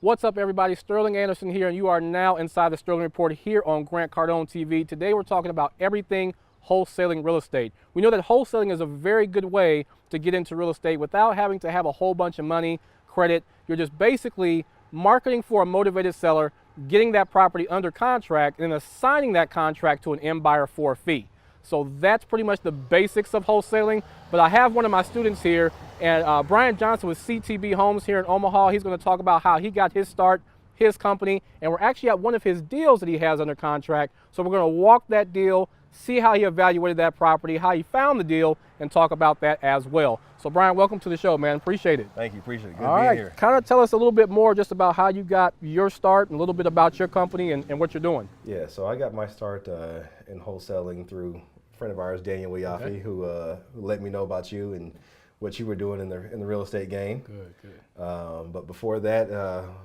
What's up, everybody? Sterling Anderson here, and you are now inside the Sterling Report here on Grant Cardone TV. Today we're talking about everything wholesaling real estate. We know that wholesaling is a very good way to get into real estate without having to have a whole bunch of money, credit. You're just basically marketing for a motivated seller, getting that property under contract, and then assigning that contract to an end buyer for a fee. So that's pretty much the basics of wholesaling. But I have one of my students here, and Brian Johnson with CTB Homes here in Omaha. He's going to talk about how he got his start, his company, and we're actually at one of his deals that he has under contract. So we're going to walk that deal, see how he evaluated that property, how he found the deal, and talk about that as well. So Brian, welcome to the show, man. Appreciate it. Thank you, appreciate it. Good All being right, here. kind of tell us a little bit more just about how you got your start and a little bit about your company and what you're doing. Yeah, so I got my start in wholesaling through a friend of ours, Daniel Wiafi, who let me know about you and what you were doing in the real estate game. Good. But before that,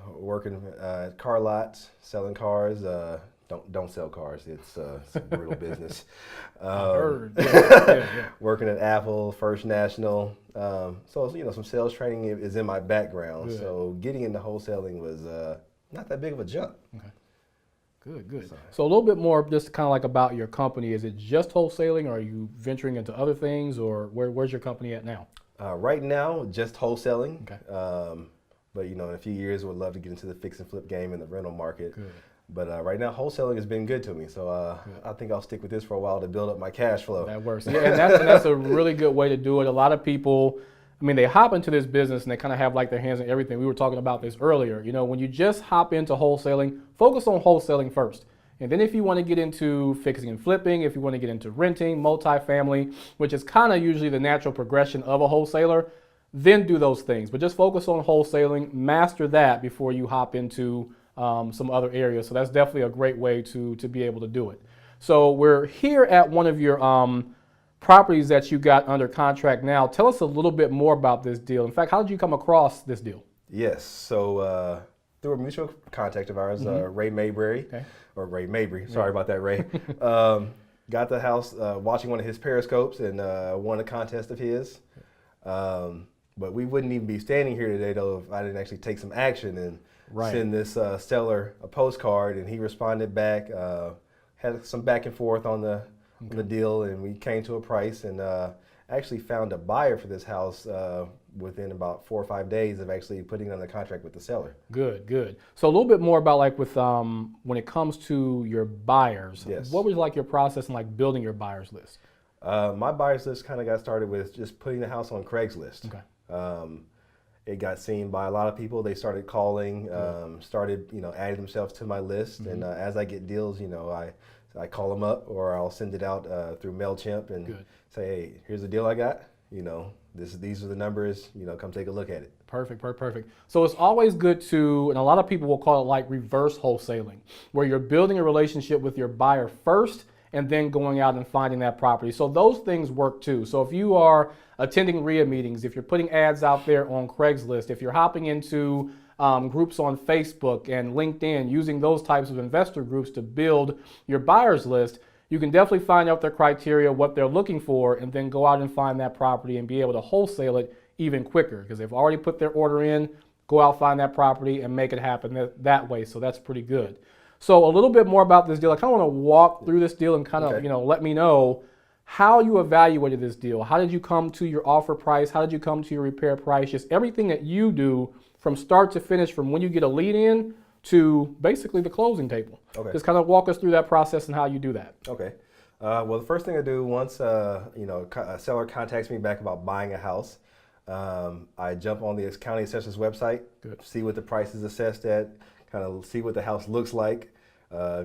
working at car lots, selling cars. Don't sell cars. It's a brutal business. I heard. Yeah. Working at Apple, First National. So some sales training is in my background. Good. So getting into wholesaling was not that big of a jump. Okay. Good. So a little bit more just kind of like about your company. Is it just wholesaling, or are you venturing into other things, or where's your company at now? Right now, just wholesaling. Okay. But in a few years, would love to get into the fix and flip game in the rental market. Good. But right now, wholesaling has been good to me. So I think I'll stick with this for a while to build up my cash flow. That works. Yeah, and that's a really good way to do it. A lot of people, they hop into this business and they kind of have like their hands in everything. We were talking about this earlier. When you just hop into wholesaling, focus on wholesaling first. And then if you want to get into fixing and flipping, if you want to get into renting, multifamily, which is kind of usually the natural progression of a wholesaler, then do those things. But just focus on wholesaling, master that before you hop into some other areas. So that's definitely a great way to be able to do it. So we're here at one of your properties that you got under contract now. Tell us a little bit more about this deal. In fact, how did you come across this deal? Yes, so through a mutual contact of ours, Ray Mayberry, or Ray Mabry, sorry about that, Ray. Got the house watching one of his periscopes and won a contest of his. But we wouldn't even be standing here today though if I didn't actually take some action and send this seller a postcard, and he responded back, had some back and forth on the deal, and we came to a price, and actually found a buyer for this house within about 4 or 5 days of actually putting it under contract with the seller. Good. So a little bit more about like with when it comes to your buyers. Yes. What was like your process in like building your buyers list? My buyers list kind of got started with just putting the house on Craigslist. Okay. It got seen by a lot of people. They started calling, started adding themselves to my list, and as I get deals, I call them up, or I'll send it out through MailChimp and say, hey, here's the deal I got. These are the numbers. Come take a look at it. Perfect. So it's always good to, and a lot of people will call it like reverse wholesaling, where you're building a relationship with your buyer first and then going out and finding that property. So those things work too. So if you are attending RIA meetings, if you're putting ads out there on Craigslist, if you're hopping into groups on Facebook and LinkedIn, using those types of investor groups to build your buyers list, you can definitely find out their criteria, what they're looking for, and then go out and find that property and be able to wholesale it even quicker, because they've already put their order in. Go out, find that property, and make it happen that way. So that's pretty good. So a little bit more about this deal. I kind of want to walk through this deal and kind of, let me know how you evaluated this deal. How did you come to your offer price? How did you come to your repair price? Just everything that you do from start to finish, from when you get a lead in to basically the closing table. Okay. Just kind of walk us through that process and how you do that. Okay. Well, the first thing I do once a seller contacts me back about buying a house, I jump on the county assessor's website, see what the price is assessed at, kind of see what the house looks like.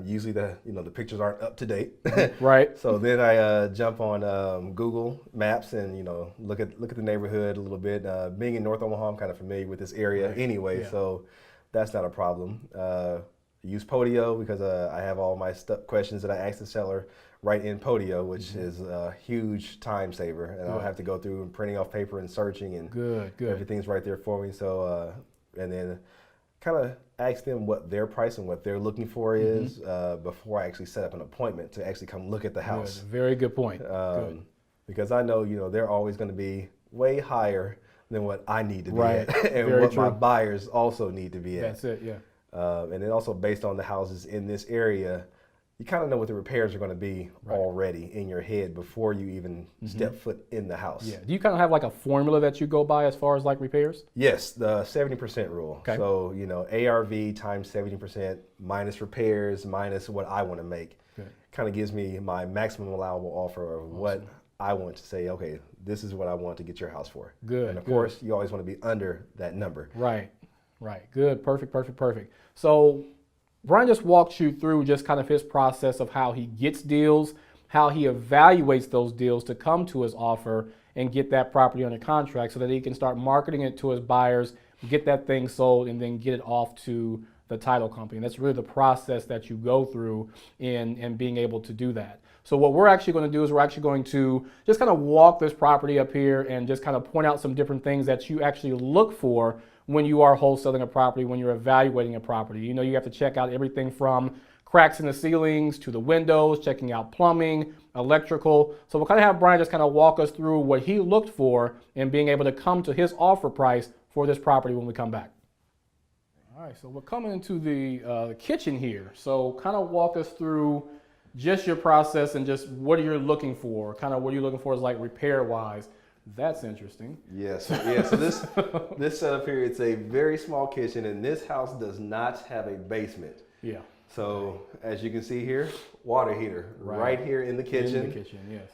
Usually the pictures aren't up to date. Right. So then I jump on Google Maps and look at the neighborhood a little bit. Being in North Omaha, I'm kind of familiar with this area anyway, so that's not a problem. Use Podio because I have all my questions that I ask the seller right in Podio, which is a huge time saver, and I don't have to go through and printing off paper and searching, and good. Everything's right there for me. So and then kind of ask them what their price and what they're looking for is before I actually set up an appointment to actually come look at the house. Very good point. Because I know they're always going to be way higher than what I need to be Right. at and Very what my true. buyers also need to be at. That's it, yeah. And then also based on the houses in this area, you kind of know what the repairs are going to be already in your head before you even step foot in the house. Yeah. Do you kind of have like a formula that you go by as far as like repairs? Yes, the 70% rule. Okay. So, you know, ARV times 70% minus repairs minus what I want to make. Good. Kind of gives me my maximum allowable offer of what I want to say, okay, this is what I want to get your house for. Good. And of course, you always want to be under that number. Right. Right. Good. Perfect. So Brian just walked you through just kind of his process of how he gets deals, how he evaluates those deals to come to his offer and get that property under contract so that he can start marketing it to his buyers, get that thing sold, and then get it off to the title company. And that's really the process that you go through in being able to do that. So what we're actually going to do is we're actually going to just kind of walk this property up here and just kind of point out some different things that you actually look for when you are wholesaling a property, when you're evaluating a property. You know, you have to check out everything from cracks in the ceilings to the windows, checking out plumbing, electrical. So we'll kind of have Brian just kind of walk us through what he looked for and being able to come to his offer price for this property when we come back. All right, so we're coming into the kitchen here. So kind of walk us through just your process and just what you're looking for, kind of what you're looking for is like repair-wise. That's interesting. Yes. So this setup here, it's a very small kitchen, and this house does not have a basement. Yeah. So as you can see here, water heater right here in the kitchen. In the kitchen, yes.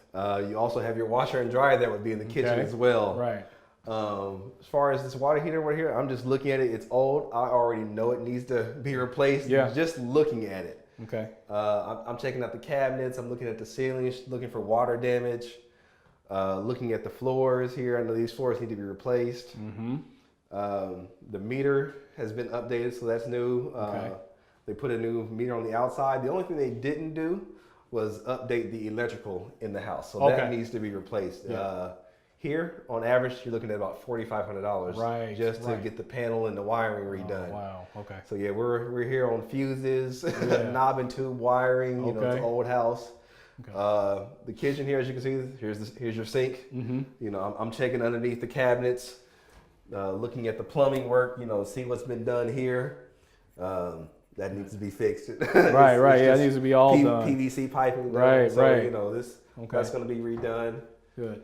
You also have your washer and dryer that would be in the kitchen as well. Right. As far as this water heater right here, I'm just looking at it. It's old. I already know it needs to be replaced. Yeah. Just looking at it. Okay. I'm checking out the cabinets. I'm looking at the ceilings, looking for water damage. Looking at the floors here, I know these floors need to be replaced. The meter has been updated, so that's new. They put a new meter on the outside. The only thing they didn't do was update the electrical in the house, so that needs to be replaced. Yeah. Here, on average, you're looking at about $4,500 just to get the panel and the wiring redone. Oh, wow. Okay. So yeah, we're here on fuses, knob and tube wiring. You know, it's an old house. Okay. The kitchen here, as you can see, here's your sink. You know, I'm checking underneath the cabinets, looking at the plumbing work. You know, see what's been done here. That needs to be fixed. Right. Yeah, it needs to be all done. PVC piping. Right. So you know that's going to be redone. Good.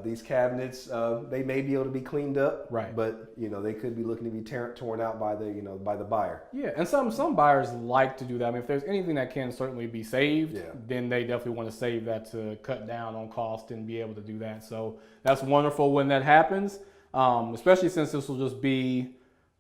These cabinets, they may be able to be cleaned up, right? But you know, they could be looking to be torn out by the buyer. Yeah, and some buyers like to do that. I mean, if there's anything that can certainly be saved, then they definitely want to save that to cut down on cost and be able to do that. So that's wonderful when that happens, especially since this will just be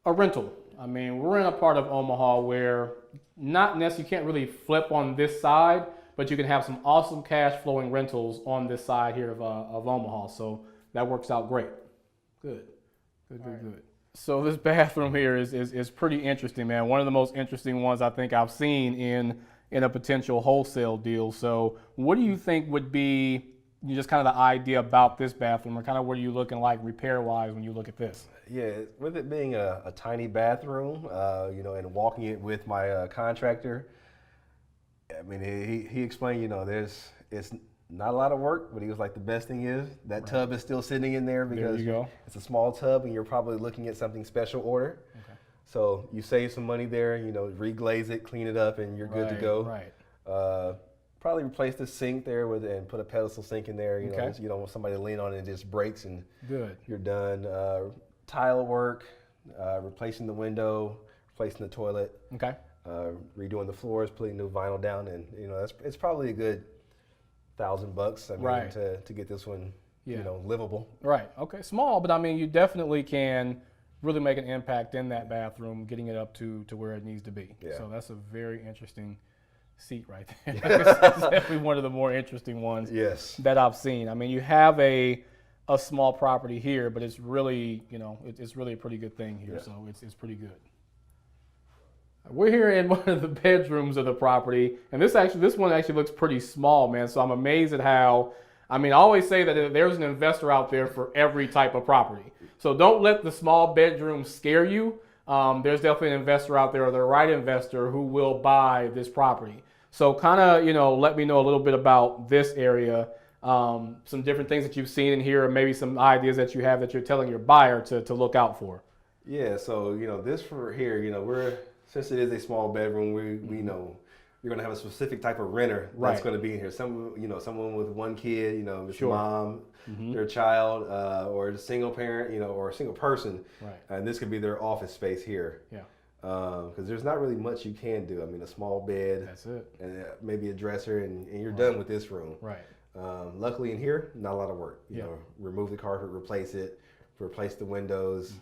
a rental. I mean, we're in a part of Omaha where not necessarily you can't really flip on this side, but you can have some awesome cash flowing rentals on this side here of Omaha. So that works out great. Good. So this bathroom here is pretty interesting, man. One of the most interesting ones I think I've seen in a potential wholesale deal. So what do you think would be just kind of the idea about this bathroom, or kind of what are you looking like repair-wise when you look at this? Yeah, with it being a tiny bathroom, you know, and walking it with my contractor, I mean, he explained, you know, it's not a lot of work, but he was like, the best thing is that tub is still sitting in there because it's a small tub and you're probably looking at something special order. Okay. So you save some money there, you know, reglaze it, clean it up, and you're good to go. Right. Probably replace the sink there and put a pedestal sink in there. You know, you don't want somebody to lean on it and it just breaks and you're done. Tile work, replacing the window, replacing the toilet. Okay. Redoing the floors, putting new vinyl down, and you know it's probably a good $1,000. I mean, to get this one, you know, livable. Right. Okay. Small, but I mean, you definitely can really make an impact in that bathroom, getting it up to where it needs to be. Yeah. So that's a very interesting seat right there. That's definitely one of the more interesting ones that I've seen. I mean, you have a small property here, but it's really, you know, it's really a pretty good thing here. So it's pretty good. We're here in one of the bedrooms of the property, and this one actually looks pretty small, man. So I'm amazed at how, I mean, I always say that there's an investor out there for every type of property. So don't let the small bedroom scare you. There's definitely an investor out there, or the right investor, who will buy this property. So kind of, you know, let me know a little bit about this area. some different things that you've seen in here, or maybe some ideas that you have that you're telling your buyer to look out for. Yeah, so this for here, since it is a small bedroom, we know you're gonna have a specific type of renter that's Right. gonna be in here. Someone with one kid, it's Sure. mom, their child, or a single parent, or a single person. Right. And this could be their office space here. Yeah. Because there's not really much you can do. I mean, a small bed, That's it. and maybe a dresser, and you're Right. done with this room. Right. Luckily in here, not a lot of work. Yeah. Remove the carpet, replace it, replace the windows,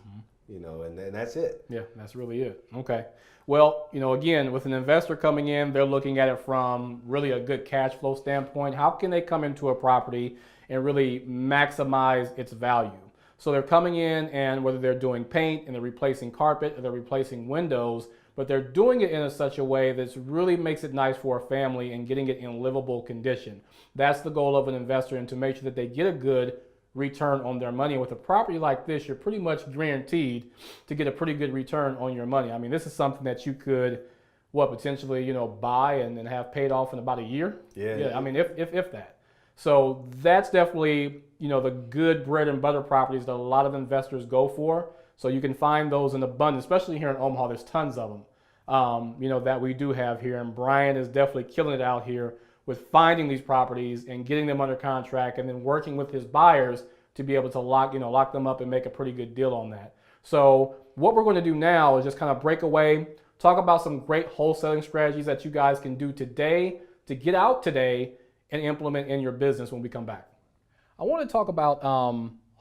and that's it. Yeah, that's really it. Okay. Well, again, with an investor coming in, they're looking at it from really a good cash flow standpoint. How can they come into a property and really maximize its value? So they're coming in, and whether they're doing paint and they're replacing carpet or they're replacing windows, but they're doing it in such a way that really makes it nice for a family and getting it in livable condition. That's the goal of an investor, and to make sure that they get a good return on their money. And with a property like this, you're pretty much guaranteed to get a pretty good return on your money. I mean, this is something that you could, potentially, buy and then have paid off in about a year. Yeah. I mean, if that. So that's definitely, the good bread and butter properties that a lot of investors go for. So you can find those in abundance, especially here in Omaha. There's tons of them, that we do have here. And Brian is definitely killing it out here with finding these properties and getting them under contract, and then working with his buyers to be able to lock them up and make a pretty good deal on that. So what we're going to do now is just kind of break away, talk about some great wholesaling strategies that you guys can do today to get out today and implement in your business when we come back. I want to talk about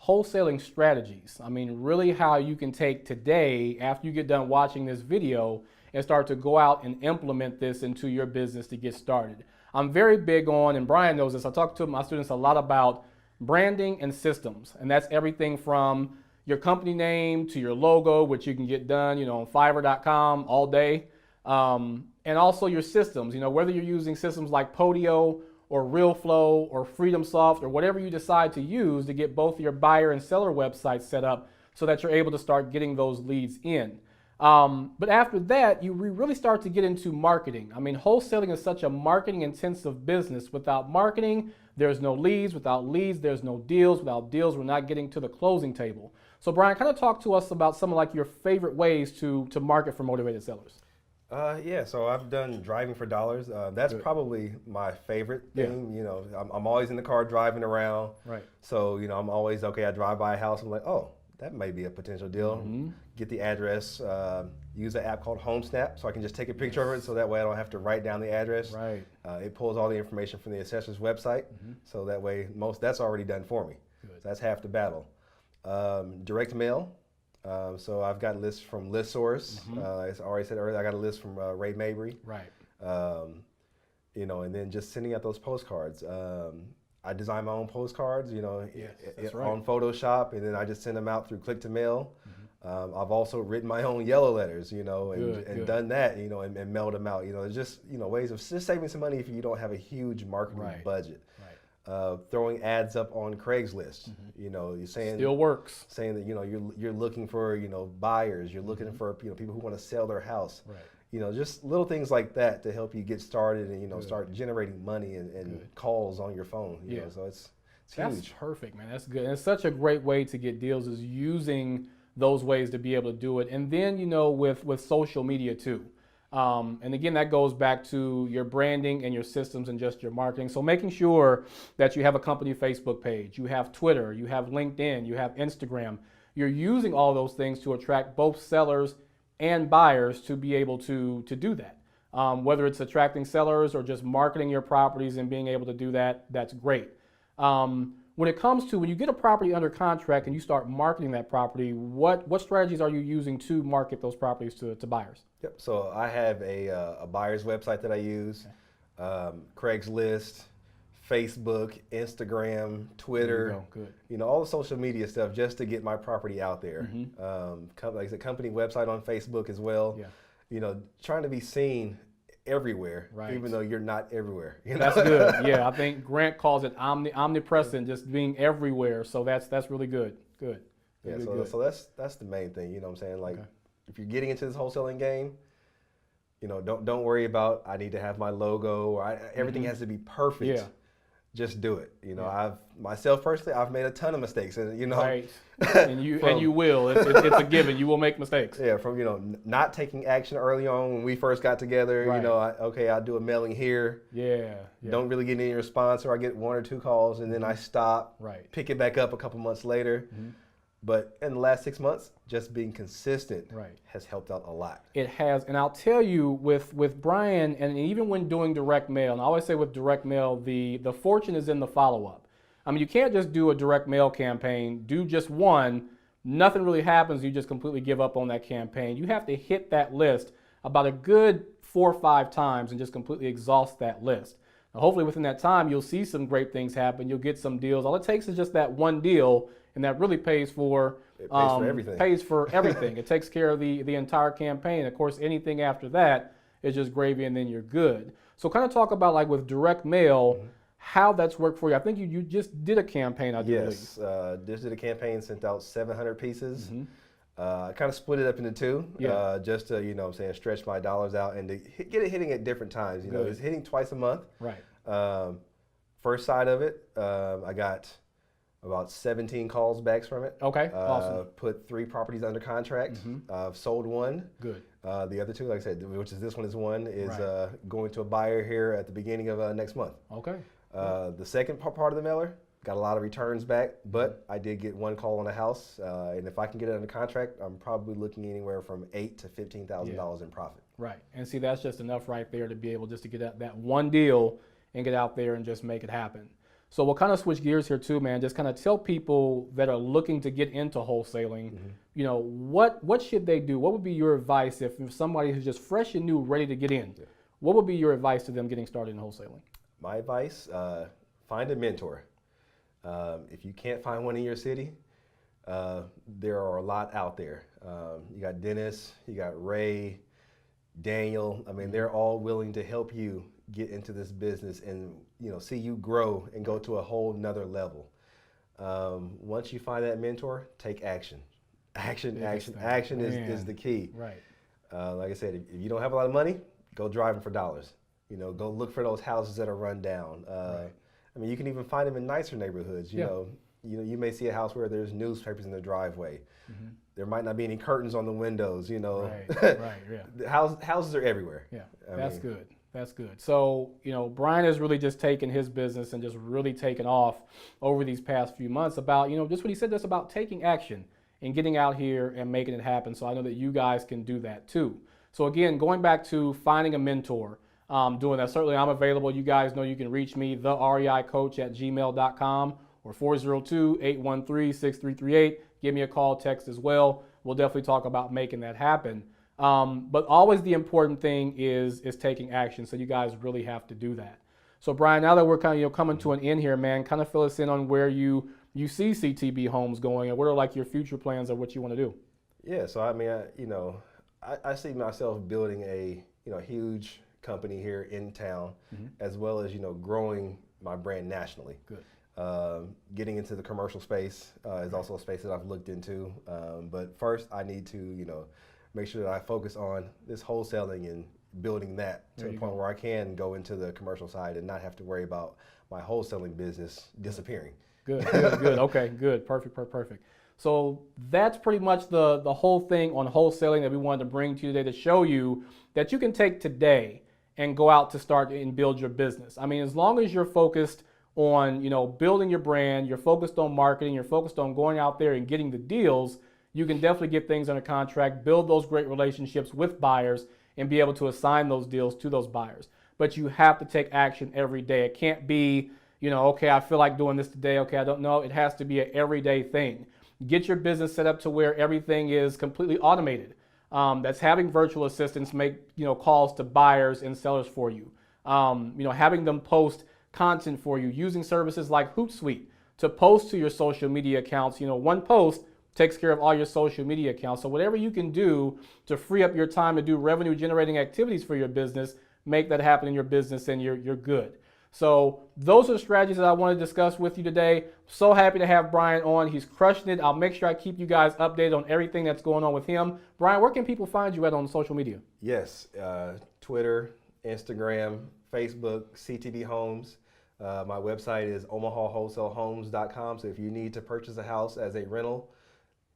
wholesaling strategies. I mean, really how you can take today, after you get done watching this video, and start to go out and implement this into your business to get started. I'm very big on, and Brian knows this, I talk to my students a lot about branding and systems. And that's everything from your company name to your logo, which you can get done, on Fiverr.com all day. And also your systems, whether you're using systems like Podio or RealFlow or FreedomSoft or whatever you decide to use to get both your buyer and seller websites set up so that you're able to start getting those leads in. But after that, you really start to get into marketing. I mean, wholesaling is such a marketing intensive business. Without marketing, there's no leads. Without leads, there's no deals. Without deals, we're not getting to the closing table. So Brian, kind of talk to us about some of like your favorite ways to market for motivated sellers. Yeah, so I've done driving for dollars. That's Good. Probably my favorite Yeah. thing. I'm always in the car driving around. Right. So, I'm always, okay, I drive by a house, I'm like, oh, that may be a potential deal. Get the address, use an app called HomeSnap, so I can just take a picture of it, so that way I don't have to write down the address. Right. It pulls all the information from the assessor's website, so that way that's already done for me. Good. So that's half the battle. Direct mail. So I've got lists from ListSource. As I already said earlier, I got a list from Ray Mabry. Right. And then just sending out those postcards. I design my own postcards, Yes, that's right. on Photoshop, and then I just send them out through click-to-mail. I've also written my own yellow letters, and Good. done that, and mailed them out. It's just, ways of just saving some money if you don't have a huge marketing Right. budget. Right. Throwing ads up on Craigslist, you're saying Still works. saying that you're looking for buyers, you're looking for people who want to sell their house. Right. Just little things like that to help you get started and Good. start generating money and Good. calls on your phone. Yeah. So it's That's huge. perfect, man. That's good. And it's such a great way to get deals, is using those ways to be able to do it. And then, with social media too. And again, that goes back to your branding and your systems and just your marketing. So making sure that you have a company Facebook page, you have Twitter, you have LinkedIn, you have Instagram. You're using all those things to attract both sellers and buyers to be able to do that. Whether it's attracting sellers or just marketing your properties and being able to do that, that's great. When it comes to when you get a property under contract and you start marketing that property, what strategies are you using to market those properties to buyers? Yep. So I have a buyer's website that I use, Craigslist, Facebook, Instagram, Twitter. There you go. Good. All the social media stuff just to get my property out there. Like I said, company website on Facebook as well. Yeah. Trying to be seen everywhere, Right. even though you're not everywhere. That's good. Yeah, I think Grant calls it omnipresent, just being everywhere. So that's really good. Good. Yeah, Really so, good. so that's the main thing. You know what I'm saying? Like, Okay. if you're getting into this wholesaling game, don't worry about I need to have my logo or everything has to be perfect. Yeah. just do it. You know, myself personally, I've made a ton of mistakes, and you know, right. And you will. It's a given. You will make mistakes. Yeah, from not taking action early on when we first got together. Right. You know, I'll do a mailing here. Yeah. Don't really get any response, or I get 1 or 2 calls, and then I stop. Right. Pick it back up a couple months later. But in the last 6 months, just being consistent has helped out a lot. It has, and I'll tell you, with Brian, and even when doing direct mail, and I always say with direct mail, the fortune is in the follow-up. I mean, you can't just do a direct mail campaign, do just one, nothing really happens, you just completely give up on that campaign. You have to hit that list about a good 4 or 5 times and just completely exhaust that list. Now, hopefully within that time, you'll see some great things happen, you'll get some deals. All it takes is just that one deal, and that really pays for everything. Pays for everything. It takes care of the entire campaign. Of course, anything after that is just gravy, and then you're good. So kind of talk about, like, with direct mail, how that's worked for you. I think you just did a campaign, I do believe. Yes, just did a campaign, sent out 700 pieces. I kind of split it up into 2, just to, stretch my dollars out and to get it hitting at different times. You know, it's hitting twice a month. Right. First side of it, I got about 17 calls back from it. Okay, awesome. Put 3 properties under contract. Sold 1. Good. The other 2, like I said, which is this one is one, is going to a buyer here at the beginning of next month. Okay. The second part of the mailer, got a lot of returns back, but I did get 1 call on a house, and if I can get it under contract, I'm probably looking anywhere from $8,000 to $15,000 in profit. Right, and see, that's just enough right there to be able just to get that one deal and get out there and just make it happen. So we'll kind of switch gears here too, man. Just kind of tell people that are looking to get into wholesaling, you know, what should they do? What would be your advice if somebody who's just fresh and new, ready to get in? What would be your advice to them getting started in wholesaling? My advice, find a mentor. If you can't find one in your city, there are a lot out there. You got Dennis, you got Ray, Daniel. I mean, they're all willing to help you get into this business and see you grow and go to a whole nother level. Once you find that mentor, take action. Action is the key. Right. Like I said, if you don't have a lot of money, go driving for dollars. Go look for those houses that are run down. I mean, you can even find them in nicer neighborhoods. You may see a house where there's newspapers in the driveway. There might not be any curtains on the windows. Right. The houses are everywhere. Yeah, that's good. That's good. So, Brian has really just taken his business and just really taken off over these past few months about, just what he said, just about taking action and getting out here and making it happen. So I know that you guys can do that too. So again, going back to finding a mentor, doing that. Certainly I'm available. You guys know you can reach me, thereicoach@gmail.com or 402-813-6338. Give me a call, text as well. We'll definitely talk about making that happen. But always the important thing is taking action. So you guys really have to do that. So Brian, now that we're kind of coming to an end here, man, kind of fill us in on where you see CTB Homes going, and what are like your future plans of what you want to do? Yeah, so I mean, I see myself building a huge company here in town, as well as growing my brand nationally. Good. Getting into the commercial space is also a space that I've looked into. But first, I need to make sure that I focus on this wholesaling and building that to the point where I can go into the commercial side and not have to worry about my wholesaling business disappearing. Good. Okay, good. Perfect. So that's pretty much the whole thing on wholesaling that we wanted to bring to you today, to show you that you can take today and go out to start and build your business. I mean, as long as you're focused on, building your brand, you're focused on marketing, you're focused on going out there and getting the deals, you can definitely get things under contract, build those great relationships with buyers, and be able to assign those deals to those buyers. But you have to take action every day. It can't be, okay, I feel like doing this today. Okay, I don't know. It has to be an everyday thing. Get your business set up to where everything is completely automated. That's having virtual assistants make, calls to buyers and sellers for you. Having them post content for you, using services like Hootsuite to post to your social media accounts. One post takes care of all your social media accounts. So whatever you can do to free up your time to do revenue generating activities for your business, make that happen in your business, and you're good. So those are the strategies that I want to discuss with you today. So happy to have Brian on. He's crushing it. I'll make sure I keep you guys updated on everything that's going on with him. Brian, where can people find you at on social media? Yes, Twitter, Instagram, Facebook, CTB Homes. My website is omahawholesalehomes.com. So if you need to purchase a house as a rental,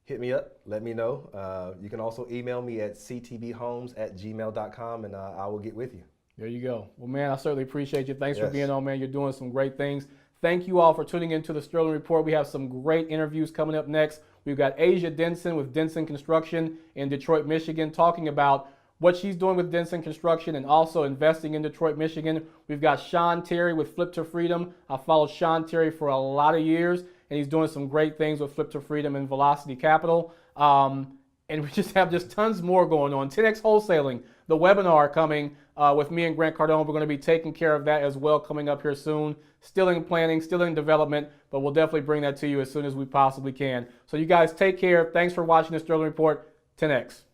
hit me up, let me know. You can also email me at ctbhomes@gmail.com, and I will get with you. There you go. Well, man, I certainly appreciate you. Thanks for Yes. being on, man. You're doing some great things. Thank you all for tuning into the Sterling Report. We have some great interviews coming up next. We've got Asia Denson with Denson Construction in Detroit, Michigan, talking about what she's doing with Denson Construction and also investing in Detroit, Michigan. We've got Sean Terry with Flip to Freedom. I followed Sean Terry for a lot of years, and he's doing some great things with Flip to Freedom and Velocity Capital. And we just have tons more going on. 10X Wholesaling, the webinar coming with me and Grant Cardone. We're going to be taking care of that as well coming up here soon. Still in planning, still in development, but we'll definitely bring that to you as soon as we possibly can. So you guys take care. Thanks for watching the Sterling Report. 10X.